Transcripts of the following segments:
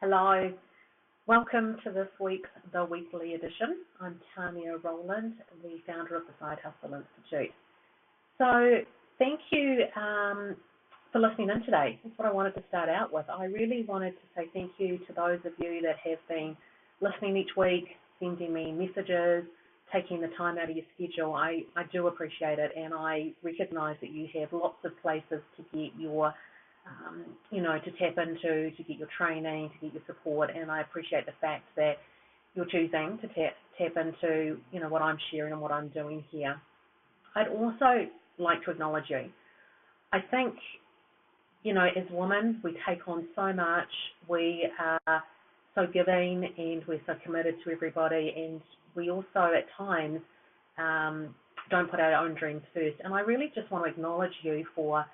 Hello, welcome to this week's The Weekly Edition. I'm Tanya Rowland, the founder of the Side Hustle Institute. So thank you for listening in today. That's what I wanted to start out with. I really wanted to say thank you to those of you that have been listening each week, sending me messages, taking the time out of your schedule. I do appreciate it, and I recognise that you have lots of places to get your to tap into, to get your training, to get your support, and I appreciate the fact that you're choosing to tap into, what I'm sharing and what I'm doing here. I'd also like to acknowledge you. I think, as women, we take on so much. We are so giving and we're so committed to everybody, and we also at times don't put our own dreams first. And I really just want to acknowledge you for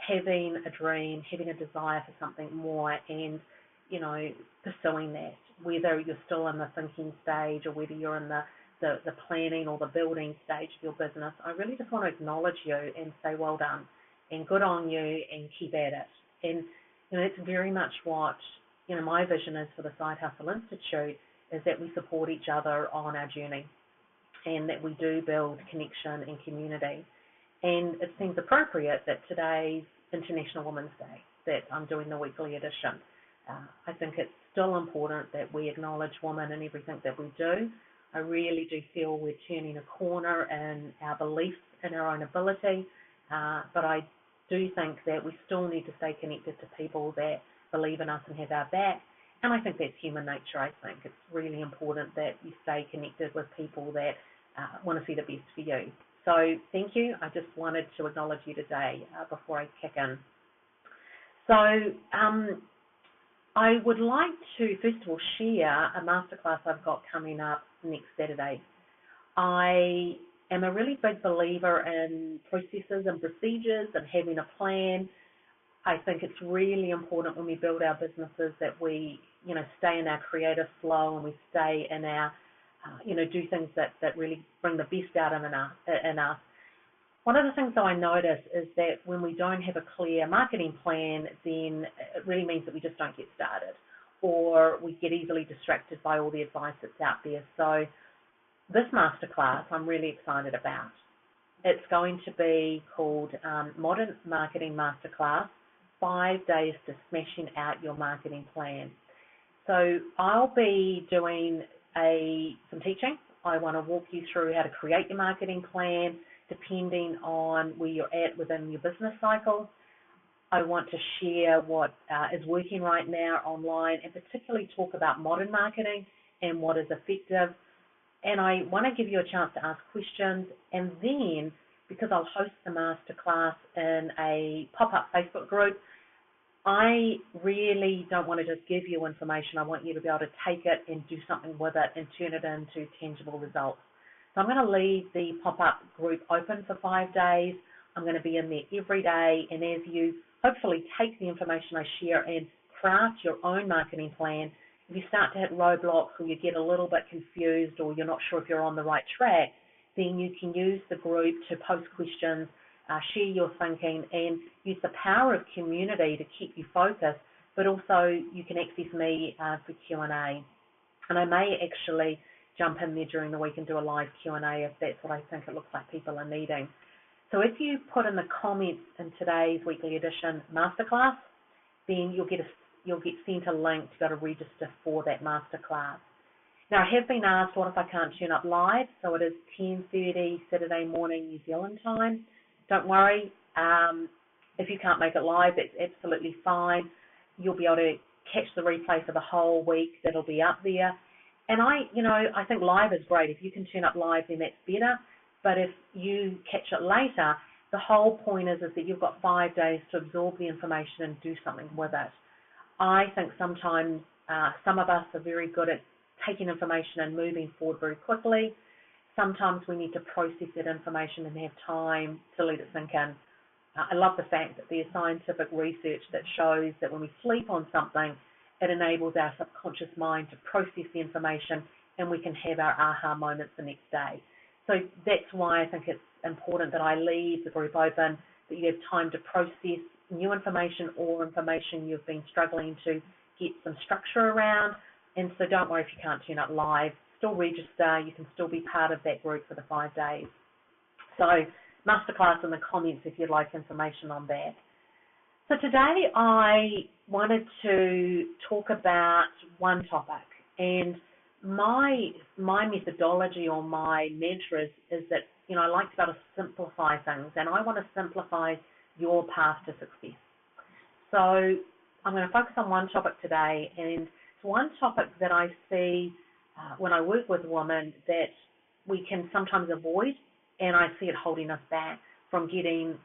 having a dream, having a desire for something more, and pursuing that, whether you're still in the thinking stage or whether you're in the planning or the building stage of your business. I really just want to acknowledge you and say well done and good on you and keep at it. And it's very much what my vision is for the Side Hustle Institute, is that we support each other on our journey and that we do build connection and community. And it seems appropriate that today's International Women's Day, that I'm doing the weekly edition. I think it's still important that we acknowledge women in everything that we do. I really do feel we're turning a corner in our beliefs in our own ability, but I do think that we still need to stay connected to people that believe in us and have our back. And I think that's human nature. I think it's really important that you stay connected with people that want to see the best for you. So thank you. I just wanted to acknowledge you today before I kick in. So I would like to, first of all, share a masterclass I've got coming up next Saturday. I am a really big believer in processes and procedures and having a plan. I think it's really important when we build our businesses that we, stay in our creative flow and we stay in our do things that really bring the best out in us. One of the things that I notice is that when we don't have a clear marketing plan, then it really means that we just don't get started, or we get easily distracted by all the advice that's out there. So this masterclass I'm really excited about. It's going to be called Modern Marketing Masterclass, 5 days to smashing out your marketing plan. So I'll be doing some teaching. I want to walk you through how to create your marketing plan depending on where you're at within your business cycle. I want to share what is working right now online, and particularly talk about modern marketing and what is effective. And I want to give you a chance to ask questions, and then, because I'll host the masterclass in a pop-up Facebook group, I really don't want to just give you information. I want you to be able to take it and do something with it and turn it into tangible results. So I'm going to leave the pop-up group open for 5 days. I'm going to be in there every day, and as you hopefully take the information I share and craft your own marketing plan, if you start to hit roadblocks or you get a little bit confused or you're not sure if you're on the right track, then you can use the group to post questions, share your thinking, and use the power of community to keep you focused, but also you can access me for Q&A. And I may actually jump in there during the week and do a live Q&A if that's what I think it looks like people are needing. So if you put in the comments in today's weekly edition masterclass, then you'll get sent a link to go to register for that masterclass. Now, I have been asked, what if I can't turn up live? So it is 10:30 Saturday morning New Zealand time. Don't worry, if you can't make it live, it's absolutely fine. You'll be able to catch the replay for the whole week. That'll be up there. And I think live is great. If you can turn up live, then that's better. But if you catch it later, the whole point is that you've got 5 days to absorb the information and do something with it. I think sometimes some of us are very good at taking information and moving forward very quickly. Sometimes we need to process that information and have time to let it sink in. I love the fact that there's scientific research that shows that when we sleep on something, it enables our subconscious mind to process the information, and we can have our aha moments the next day. So that's why I think it's important that I leave the group open, that you have time to process new information or information you've been struggling to get some structure around. And so don't worry if you can't turn up live. Still register. You can still be part of that group for the 5 days. So masterclass in the comments if you'd like information on that. So today I wanted to talk about one topic, and my methodology or my mantra is that, I like to be able to simplify things, and I want to simplify your path to success. So I'm going to focus on one topic today, and it's one topic that I see when I work with women that we can sometimes avoid, and I see it holding us back from getting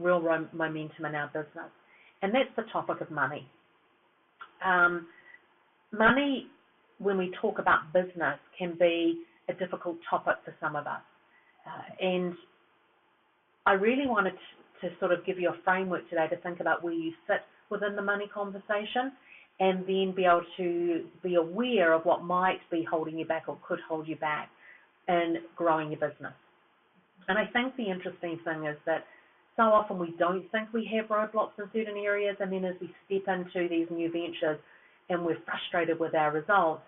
real momentum in our business, and that's the topic of money. Money, when we talk about business, can be a difficult topic for some of us. And I really wanted to sort of give you a framework today to think about where you sit within the money conversation, and then be able to be aware of what might be holding you back or could hold you back in growing your business. And I think the interesting thing is that so often we don't think we have roadblocks in certain areas, and then as we step into these new ventures and we're frustrated with our results,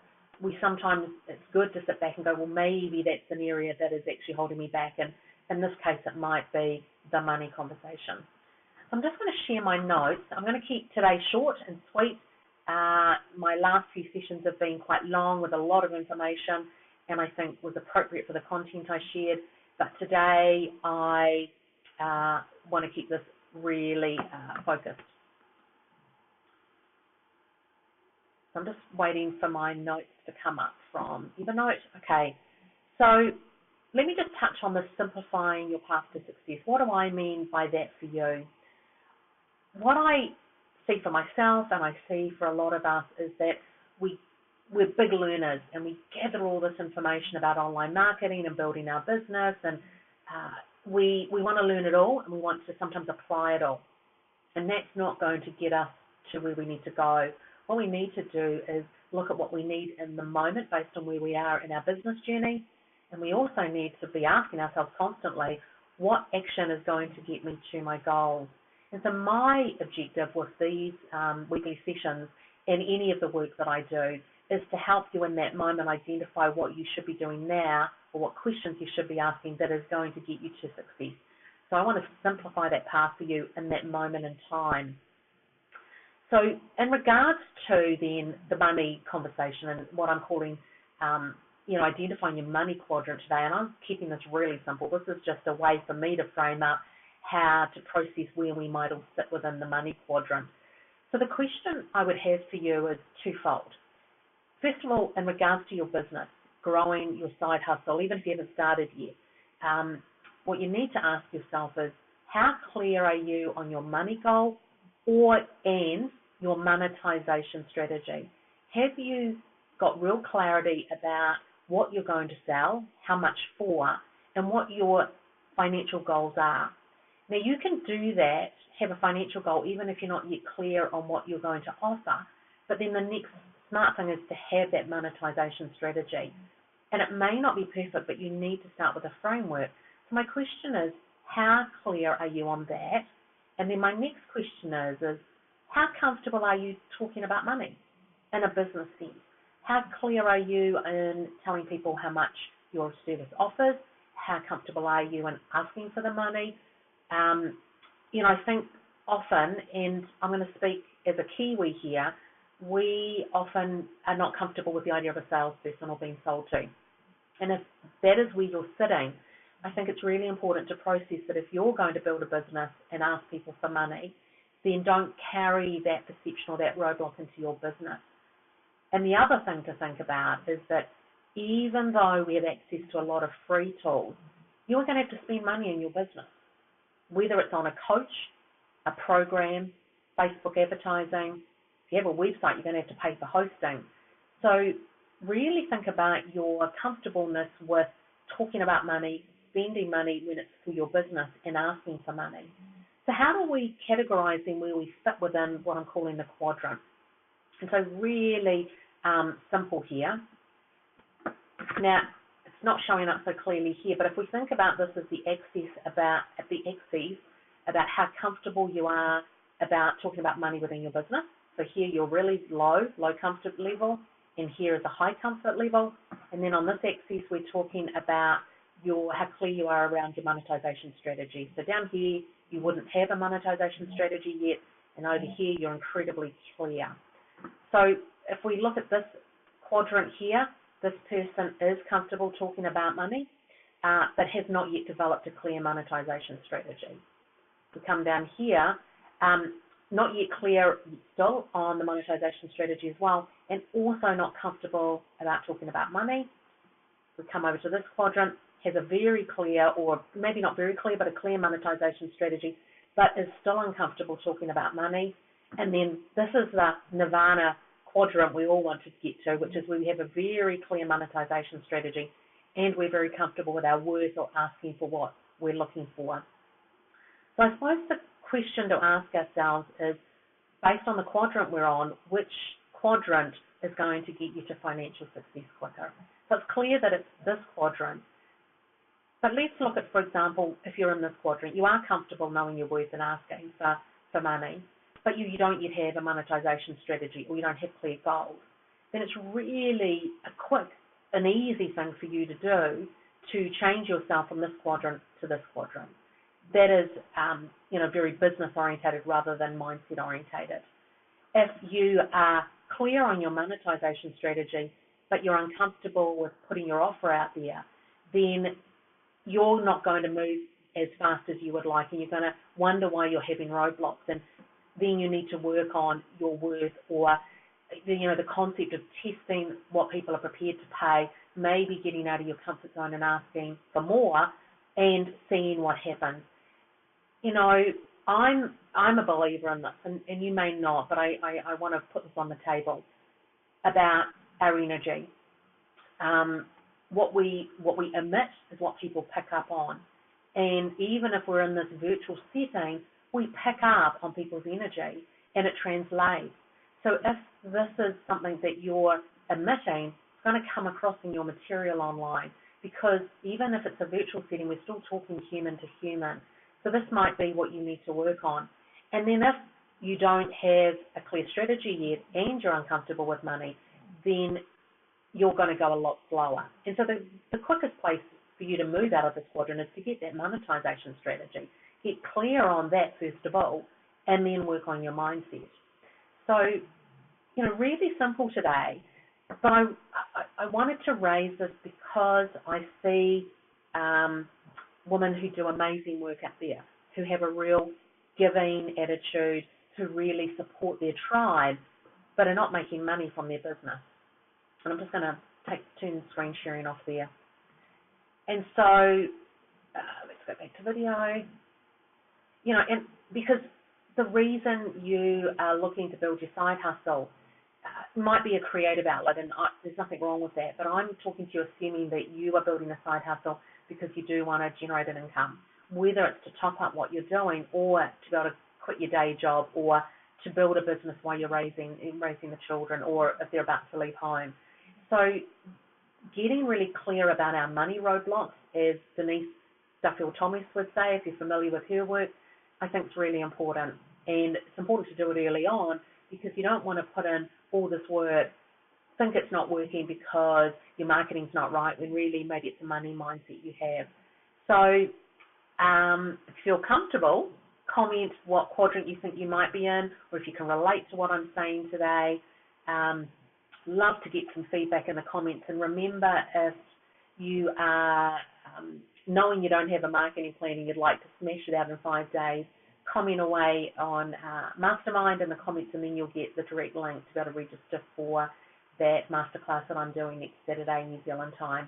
it's good to sit back and go, well, maybe that's an area that is actually holding me back, and in this case it might be the money conversation. So I'm just going to share my notes. I'm going to keep today short and sweet. My last few sessions have been quite long with a lot of information, and I think was appropriate for the content I shared, but today I want to keep this really focused. So I'm just waiting for my notes to come up from Evernote. Okay, so let me just touch on the simplifying your path to success. What do I mean by that for you? What I see for myself and I see for a lot of us is that we're big learners, and we gather all this information about online marketing and building our business, and we want to learn it all, and we want to sometimes apply it all. And that's not going to get us to where we need to go. What we need to do is look at what we need in the moment based on where we are in our business journey. And we also need to be asking ourselves constantly, what action is going to get me to my goals? And so my objective with these weekly sessions and any of the work that I do is to help you in that moment identify what you should be doing now, or what questions you should be asking that is going to get you to success. So I want to simplify that path for you in that moment in time. So in regards to then the money conversation and what I'm calling, identifying your money quadrant today, and I'm keeping this really simple. This is just a way for me to frame up how to process where we might all sit within the money quadrant. So the question I would have for you is twofold. First of all, in regards to your business, growing your side hustle, even if you haven't started yet, what you need to ask yourself is, how clear are you on your money goal and your monetization strategy? Have you got real clarity about what you're going to sell, how much for, and what your financial goals are? Now, you can do that, have a financial goal, even if you're not yet clear on what you're going to offer. But then the next smart thing is to have that monetization strategy. And it may not be perfect, but you need to start with a framework. So my question is, how clear are you on that? And then my next question is how comfortable are you talking about money in a business sense? How clear are you in telling people how much your service offers? How comfortable are you in asking for the money? I think often, and I'm going to speak as a Kiwi here, we often are not comfortable with the idea of a salesperson or being sold to. And if that is where you're sitting, I think it's really important to process that if you're going to build a business and ask people for money, then don't carry that perception or that roadblock into your business. And the other thing to think about is that even though we have access to a lot of free tools, you're going to have to spend money in your business, whether it's on a coach, a program, Facebook advertising. If you have a website, you're going to have to pay for hosting. So really think about your comfortableness with talking about money, spending money when it's for your business, and asking for money. So how do we categorize them where we fit within what I'm calling the quadrant? And so really simple here. Now, it's not showing up so clearly here, but if we think about this as the axis about how comfortable you are about talking about money within your business, So here you're really low comfort level, and here is a high comfort level. And then on this axis, we're talking about how clear you are around your monetization strategy. So down here, you wouldn't have a monetization strategy yet, and over here, you're incredibly clear. So if we look at this quadrant here, this person is comfortable talking about money, but has not yet developed a clear monetization strategy. We come down here, not yet clear still on the monetization strategy as well, and also not comfortable about talking about money. We come over to this quadrant, has a very clear, or maybe not very clear, but a clear monetization strategy, but is still uncomfortable talking about money. And then this is the nirvana quadrant we all want to get to, which is where we have a very clear monetization strategy and we're very comfortable with our worth or asking for what we're looking for. So I suppose the question to ask ourselves is, based on the quadrant we're on, which quadrant is going to get you to financial success quicker? So it's clear that it's this quadrant. But let's look at, for example, if you're in this quadrant, you are comfortable knowing your worth and asking for money, but you don't yet have a monetization strategy or you don't have clear goals. Then it's really a quick and easy thing for you to do to change yourself from this quadrant to this quadrant. That is, very business orientated rather than mindset orientated. If you are clear on your monetization strategy, but you're uncomfortable with putting your offer out there, then you're not going to move as fast as you would like, and you're going to wonder why you're having roadblocks. And then you need to work on your worth, or the concept of testing what people are prepared to pay, maybe getting out of your comfort zone and asking for more and seeing what happens. I'm a believer in this, and you may not, but I want to put this on the table about our energy. What we emit is what people pick up on. And even if we're in this virtual setting, we pick up on people's energy and it translates. So if this is something that you're emitting, it's going to come across in your material online, because even if it's a virtual setting, we're still talking human to human. So this might be what you need to work on. And then if you don't have a clear strategy yet and you're uncomfortable with money, then you're going to go a lot slower. And so the quickest place for you to move out of this quadrant is to get that monetization strategy. Get clear on that first of all, and then work on your mindset. So, really simple today, but I wanted to raise this because I see women who do amazing work out there, who have a real giving attitude, who really support their tribe, but are not making money from their business. And I'm just going to turn screen sharing off there. And so let's go back to video. And because the reason you are looking to build your side hustle might be a creative outlet, and there's nothing wrong with that, but I'm talking to you assuming that you are building a side hustle because you do want to generate an income, whether it's to top up what you're doing or to be able to quit your day job or to build a business while you're raising the children, or if they're about to leave home. So getting really clear about our money roadblocks, as Denise Duffield-Thomas would say, if you're familiar with her work, I think it's really important. And it's important to do it early on, because you don't want to put in all this work, think it's not working because your marketing's not right, when really maybe it's a money mindset you have. So if you feel comfortable, comment what quadrant you think you might be in, or if you can relate to what I'm saying today. Love to get some feedback in the comments. And remember, if you are knowing you don't have a marketing plan and you'd like to smash it out in 5 days, comment away on Mastermind in the comments, and then you'll get the direct link to be able to register for that masterclass that I'm doing next Saturday, New Zealand time.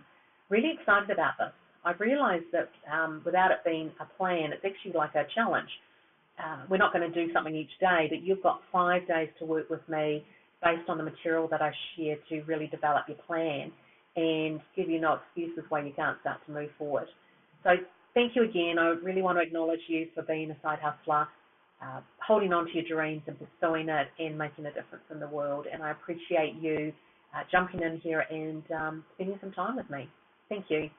Really excited about this. I've realised that without it being a plan, it's actually like a challenge. We're not going to do something each day, but you've got 5 days to work with me based on the material that I share to really develop your plan and give you no excuses why you can't start to move forward. So thank you again. I really want to acknowledge you for being a side hustler, holding on to your dreams and pursuing it and making a difference in the world. And I appreciate you jumping in here and spending some time with me. Thank you.